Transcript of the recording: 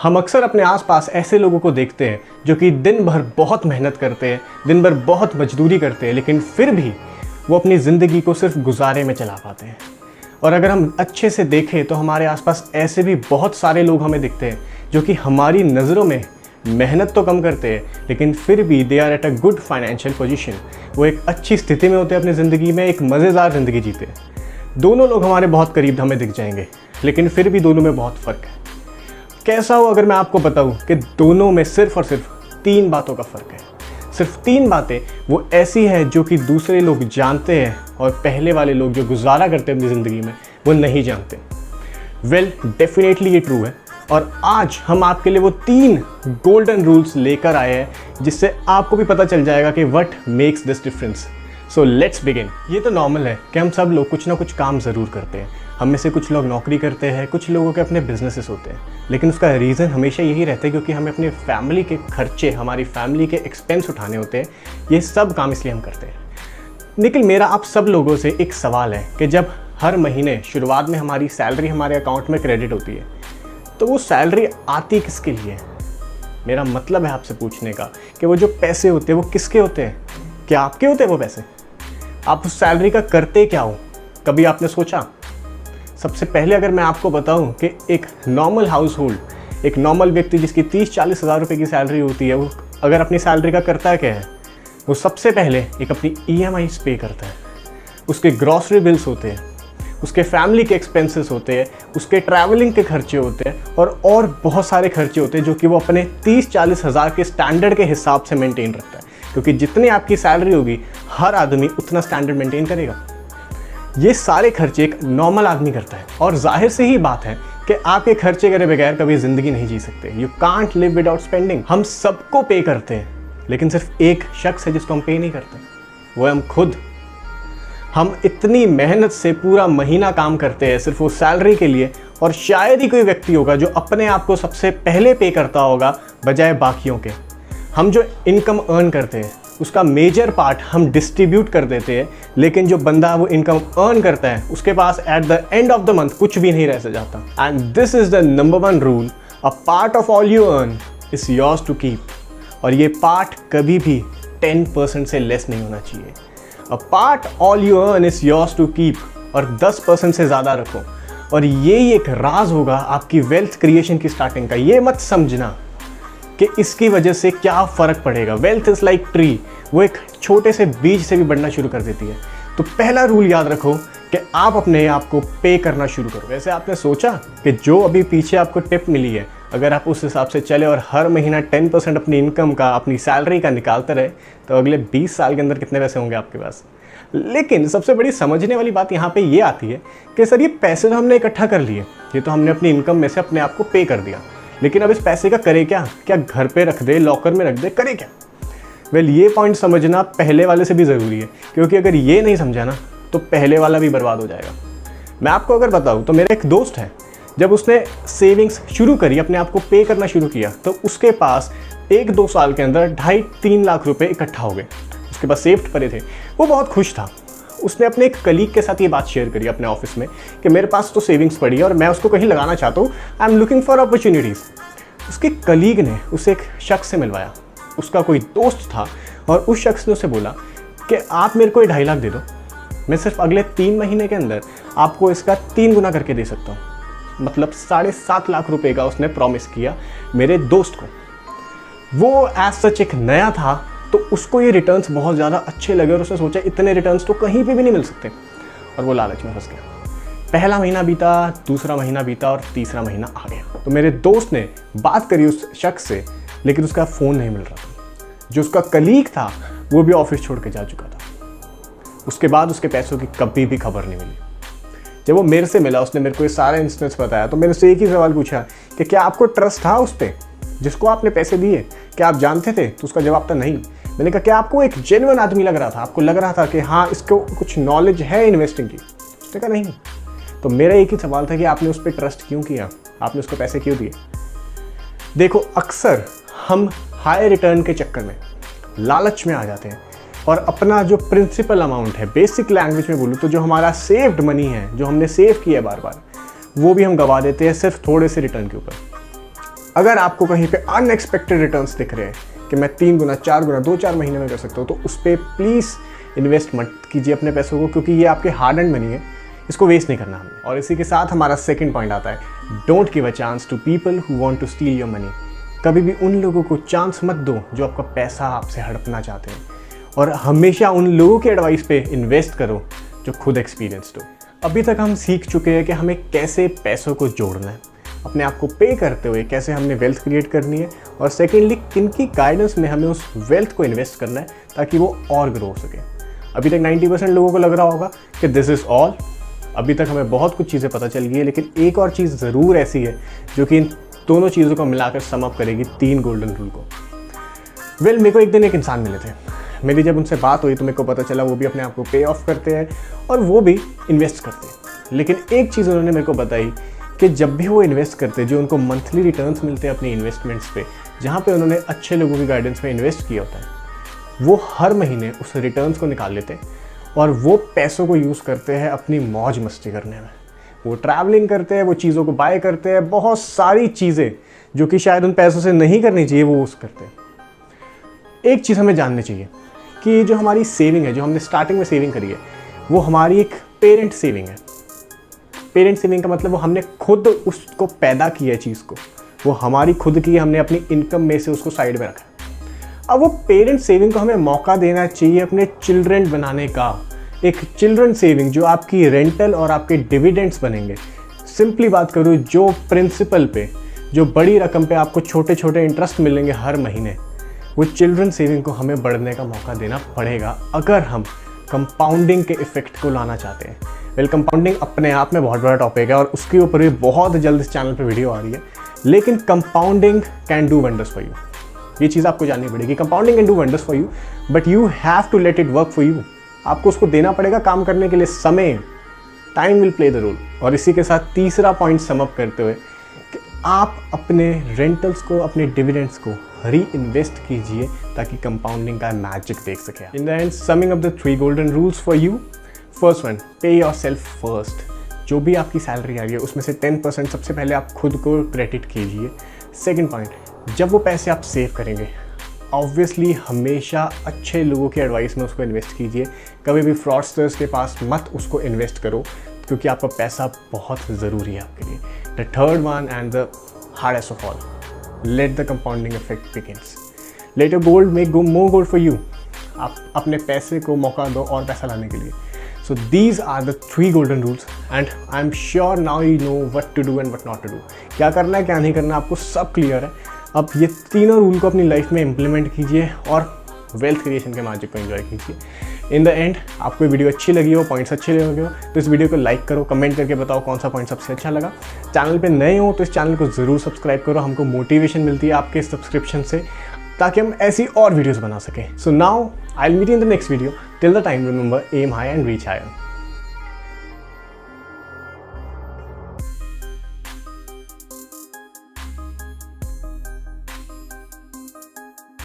हम अक्सर अपने आसपास ऐसे लोगों को देखते हैं जो कि दिन भर बहुत मेहनत करते हैं, दिन भर बहुत मजदूरी करते हैं, लेकिन फिर भी वो अपनी ज़िंदगी को सिर्फ गुजारे में चला पाते हैं। और अगर हम अच्छे से देखें तो हमारे आसपास ऐसे भी बहुत सारे लोग हमें दिखते हैं जो कि हमारी नज़रों में मेहनत तो कम करते हैं, लेकिन फिर भी they are at a good financial position. वो एक अच्छी स्थिति में होते हैं, अपनी ज़िंदगी में एक मज़ेदार ज़िंदगी जीते हैं। दोनों लोग हमारे बहुत करीब हमें दिख जाएंगे, लेकिन फिर भी दोनों में बहुत फ़र्क है। कैसा हो अगर मैं आपको बताऊं कि दोनों में सिर्फ और सिर्फ 3 बातों का फ़र्क है। सिर्फ 3 बातें वो ऐसी हैं जो कि दूसरे लोग जानते हैं और पहले वाले लोग जो गुजारा करते हैं अपनी ज़िंदगी में वो नहीं जानते। वेल, डेफिनेटली ये ट्रू है। और आज हम आपके लिए वो 3 गोल्डन रूल्स लेकर आए हैं जिससे आपको भी पता चल जाएगा कि what makes this difference. So let's begin. ये तो नॉर्मल है कि हम सब लोग कुछ ना कुछ काम ज़रूर करते हैं। हम में से कुछ लोग नौकरी करते हैं, कुछ लोगों के अपने बिजनेसेस होते हैं, लेकिन उसका रीज़न हमेशा यही रहता है क्योंकि हमें अपने फैमिली के खर्चे, हमारी फैमिली के एक्सपेंस उठाने होते हैं। ये सब काम इसलिए हम करते हैं। लेकिन मेरा आप सब लोगों से एक सवाल है कि जब हर महीने शुरुआत में हमारी सैलरी हमारे अकाउंट में क्रेडिट होती है तो वो सैलरी आती किसके लिए? मेरा मतलब है आपसे पूछने का कि वो जो पैसे होते हैं वो किसके होते हैं? क्या आपके होते हैं वो पैसे? आप उस सैलरी का करते क्या हो? कभी आपने सोचा? सबसे पहले अगर मैं आपको बताऊं कि एक नॉर्मल हाउस होल्ड, एक नॉर्मल व्यक्ति जिसकी 30-40 हज़ार रुपये की सैलरी होती है, वो अगर अपनी सैलरी का करता है क्या है? वो सबसे पहले एक अपनी EMIs पे करता है, उसके ग्रॉसरी बिल्स होते हैं, उसके फैमिली के एक्सपेंसेस होते हैं, उसके ट्रैवलिंग के खर्चे होते हैं और बहुत सारे खर्चे होते हैं जो कि वो अपने 30-40 हज़ार के स्टैंडर्ड के हिसाब से मेंटेन रखता है। क्योंकि जितनी आपकी सैलरी होगी हर आदमी उतना स्टैंडर्ड मेंटेन करेगा। ये सारे खर्चे एक नॉर्मल आदमी करता है और जाहिर से ही बात है कि आपके खर्चे करे बगैर कभी ज़िंदगी नहीं जी सकते। You can't live without spending. हम सबको पे करते हैं, लेकिन सिर्फ एक शख्स है जिसको हम पे नहीं करते, वो है हम खुद। हम इतनी मेहनत से पूरा महीना काम करते हैं सिर्फ वो सैलरी के लिए, और शायद ही कोई व्यक्ति होगा जो अपने आप को सबसे पहले पे करता होगा बजाय बाकियों के। हम जो इनकम अर्न करते हैं उसका मेजर पार्ट हम डिस्ट्रीब्यूट कर देते हैं, लेकिन जो बंदा वो इनकम अर्न करता है उसके पास at the end of the month कुछ भी नहीं रह जाता। And this is the number 1 rule, a part of all you earn is yours to keep. और ये पार्ट कभी भी 10% से लेस नहीं होना चाहिए। A part all you earn is yours to keep, और 10% से ज़्यादा रखो। और यही एक राज होगा आपकी वेल्थ क्रिएशन की स्टार्टिंग का। ये मत समझना कि इसकी वजह से क्या फ़र्क पड़ेगा। वेल्थ इज़ लाइक ट्री, वो एक छोटे से बीज से भी बढ़ना शुरू कर देती है। तो पहला रूल याद रखो कि आप अपने आप को पे करना शुरू करो। वैसे आपने सोचा कि जो अभी पीछे आपको टिप मिली है, अगर आप उस हिसाब से चले और हर महीना 10% अपनी इनकम का, अपनी सैलरी का निकालते रहे, तो अगले 20 साल के अंदर कितने पैसे होंगे आपके पास? लेकिन सबसे बड़ी समझने वाली बात यहाँ पे ये आती है कि सर ये पैसे तो हमने इकट्ठा कर लिए, ये तो हमने अपनी इनकम में से अपने आप को पे कर दिया, लेकिन अब इस पैसे का करे क्या? क्या घर पे रख दे, लॉकर में रख दे, करे क्या? वेल, ये पॉइंट समझना पहले वाले से भी ज़रूरी है, क्योंकि अगर ये नहीं समझा ना तो पहले वाला भी बर्बाद हो जाएगा। मैं आपको अगर बताऊँ तो मेरा एक दोस्त है, जब उसने सेविंग्स शुरू करी, अपने आप को पे करना शुरू किया, तो उसके पास 1-2 साल के अंदर 2.5-3 लाख रुपए इकट्ठा हो गए। उसके पास सेव्ड पड़े थे। वो बहुत खुश था। उसने अपने एक कलीग के साथ ये बात शेयर करी अपने ऑफिस में कि मेरे पास तो सेविंग्स पड़ी है और मैं उसको कहीं लगाना चाहता हूँ, I am looking for opportunities. उसके कलीग ने उसे एक शख्स से मिलवाया, उसका कोई दोस्त था, और उस शख्स ने उसे बोला कि आप मेरे को 2.5 लाख दे दो, मैं सिर्फ अगले 3 महीने के अंदर आपको इसका 3 गुना करके दे सकता हूँ। मतलब 7.5 लाख रुपए का उसने प्रॉमिस किया मेरे दोस्त को। वो एज सच एक नया था, तो उसको ये रिटर्न्स बहुत ज़्यादा अच्छे लगे और उसने सोचा इतने रिटर्न्स तो कहीं पे भी नहीं मिल सकते, और वो लालच में फंस गया। पहला महीना बीता, दूसरा महीना बीता और तीसरा महीना आ गया। तो मेरे दोस्त ने बात करी उस शख्स से, लेकिन उसका फ़ोन नहीं मिल रहा था। जो उसका कलीग था वो भी ऑफिस छोड़ के जा चुका था। उसके बाद उसके पैसों की कभी भी खबर नहीं मिली। जब वो मेरे से मिला, उसने मेरे को ये सारा इंस्टेंस बताया, तो मैंने से एक ही सवाल पूछा कि क्या आपको ट्रस्ट था उस पर जिसको आपने पैसे दिए? क्या आप जानते थे? तो उसका जवाब था नहीं। मैंने कहा क्या आपको एक जेन्युइन आदमी लग रहा था? आपको लग रहा था कि हाँ इसको कुछ नॉलेज है इन्वेस्टिंग की? उसने कहा नहीं। तो मेरा एक ही सवाल था कि आपने उस पर ट्रस्ट क्यों किया? आपने उसको पैसे क्यों दिए? देखो, अक्सर हम हाई रिटर्न के चक्कर में लालच में आ जाते हैं और अपना जो प्रिंसिपल अमाउंट है, बेसिक लैंग्वेज में बोलूँ तो जो हमारा सेव्ड मनी है, जो हमने सेव किया है बार बार, वो भी हम गवा देते हैं सिर्फ थोड़े से रिटर्न के ऊपर। अगर आपको कहीं पे अनएक्सपेक्टेड रिटर्न्स दिख रहे हैं कि मैं 3 गुना 4 गुना 2-4 महीने में कर सकता हूँ, तो उस पर प्लीज़ इन्वेस्ट मत कीजिए अपने पैसों को, क्योंकि ये आपके हार्ड एंड मनी है, इसको वेस्ट नहीं करना हमने। और इसी के साथ हमारा सेकंड पॉइंट आता है, don't give a chance to people who want to steal your money. कभी भी उन लोगों को चांस मत दो जो आपका पैसा आपसे हड़पना चाहते हैं, और हमेशा उन लोगों के एडवाइस पे इन्वेस्ट करो जो खुद एक्सपीरियंस्ड हो। अभी तक हम सीख चुके हैं कि हमें कैसे पैसों को जोड़ना है, अपने आप को पे करते हुए कैसे हमने वेल्थ क्रिएट करनी है, और सेकेंडली किनकी गाइडेंस में हमें उस वेल्थ को इन्वेस्ट करना है ताकि वो और ग्रो हो सके। अभी तक 90% लोगों को लग रहा होगा कि दिस इज़ ऑल, अभी तक हमें बहुत कुछ चीज़ें पता चल गई है, लेकिन एक और चीज़ ज़रूर ऐसी है जो कि इन दोनों चीज़ों को मिलाकर सम अप करेगी 3 गोल्डन रूल को। मेरे को एक दिन एक इंसान मिले थे, मेरी जब उनसे बात हुई तो मेरे को पता चला वो भी अपने आप को पे ऑफ करते हैं और वो भी इन्वेस्ट करते हैं। लेकिन एक चीज़ उन्होंने मेरे को बताई कि जब भी वो इन्वेस्ट करते हैं, जो उनको मंथली रिटर्न्स मिलते हैं अपनी इन्वेस्टमेंट्स पे, जहाँ पे उन्होंने अच्छे लोगों की गाइडेंस में इन्वेस्ट किया होता है, वो हर महीने उस रिटर्न्स को निकाल लेते हैं और वो पैसों को यूज़ करते हैं अपनी मौज मस्ती करने में। वो ट्रैवलिंग करते हैं, वो चीज़ों को बाय करते हैं, बहुत सारी चीज़ें जो कि शायद उन पैसों से नहीं करनी चाहिए वो यूज़ करते हैं। एक चीज़ हमें जाननी चाहिए कि जो हमारी सेविंग है, जो हमने स्टार्टिंग में सेविंग करी है, वो हमारी एक पेरेंट सेविंग है। पेरेंट सेविंग का मतलब वो हमने खुद उसको पैदा किया है चीज़ को, वो हमारी खुद की, हमने अपनी इनकम में से उसको साइड में रखा है। अब वो पेरेंट सेविंग को हमें मौका देना चाहिए अपने चिल्ड्रन बनाने का, एक चिल्ड्रन सेविंग जो आपकी रेंटल और आपके डिविडेंड्स बनेंगे। सिंपली बात करूँ, जो प्रिंसिपल पे, जो बड़ी रकम पे आपको छोटे छोटे इंटरेस्ट मिलेंगे हर महीने, वो चिल्ड्रन सेविंग को हमें बढ़ने का मौका देना पड़ेगा अगर हम कंपाउंडिंग के इफेक्ट को लाना चाहते हैं। वेल, कंपाउंडिंग अपने आप में बहुत बड़ा टॉपिक है और उसके ऊपर भी बहुत जल्द इस चैनल पे वीडियो आ रही है, लेकिन compounding can do wonders for you. ये चीज़ आपको जाननी पड़ेगी। Compounding can do wonders for you, but you have to let it work for you. आपको उसको देना पड़ेगा काम करने के लिए समय, time will play the role. और इसी के साथ तीसरा पॉइंट सम अप करते हुए कि आप अपने रेंटल्स को, अपने डिविडेंड्स को री इन्वेस्ट कीजिए ताकि कंपाउंडिंग का मैजिक देख सके। In the end, summing up the 3 golden rules for you. First one, पे योरसेल्फ फर्स्ट। जो भी आपकी सैलरी आ रही है उसमें से 10% सबसे पहले आप खुद को क्रेडिट कीजिए। सेकंड पॉइंट, जब वो पैसे आप सेव करेंगे, ऑब्वियसली हमेशा अच्छे लोगों की एडवाइस में उसको इन्वेस्ट कीजिए। कभी भी फ्रॉडस्टर्स के पास मत उसको इन्वेस्ट करो, क्योंकि आपका पैसा बहुत ज़रूरी है आपके लिए। The third one and the hardest of all, let the compounding effect begins. Let your gold make go more gold for you. आप अपने पैसे को मौका दो और पैसा लाने के लिए। So these are the 3 golden rules and I'm sure now you know what to do and what not to do. क्या करना है क्या नहीं करना आपको सब क्लियर है। अब ये तीनों रूल को अपनी लाइफ में इम्प्लीमेंट कीजिए और वेल्थ क्रिएशन के मैजिक को एंजॉय कीजिए। इन द एंड, आपको वीडियो अच्छी लगी हो, पॉइंट्स अच्छे लगे हो, तो इस वीडियो को लाइक करो, कमेंट करके बताओ कौन सा पॉइंट सबसे अच्छा लगा। चैनल पे नए हो तो इस चैनल को ज़रूर सब्सक्राइब करो, हमको मोटिवेशन मिलती है आपके सब्सक्रिप्शन से, ताकि हम ऐसी और वीडियोस बना सकें। So now I will meet in the next video. Till the time, remember, aim high and reach higher.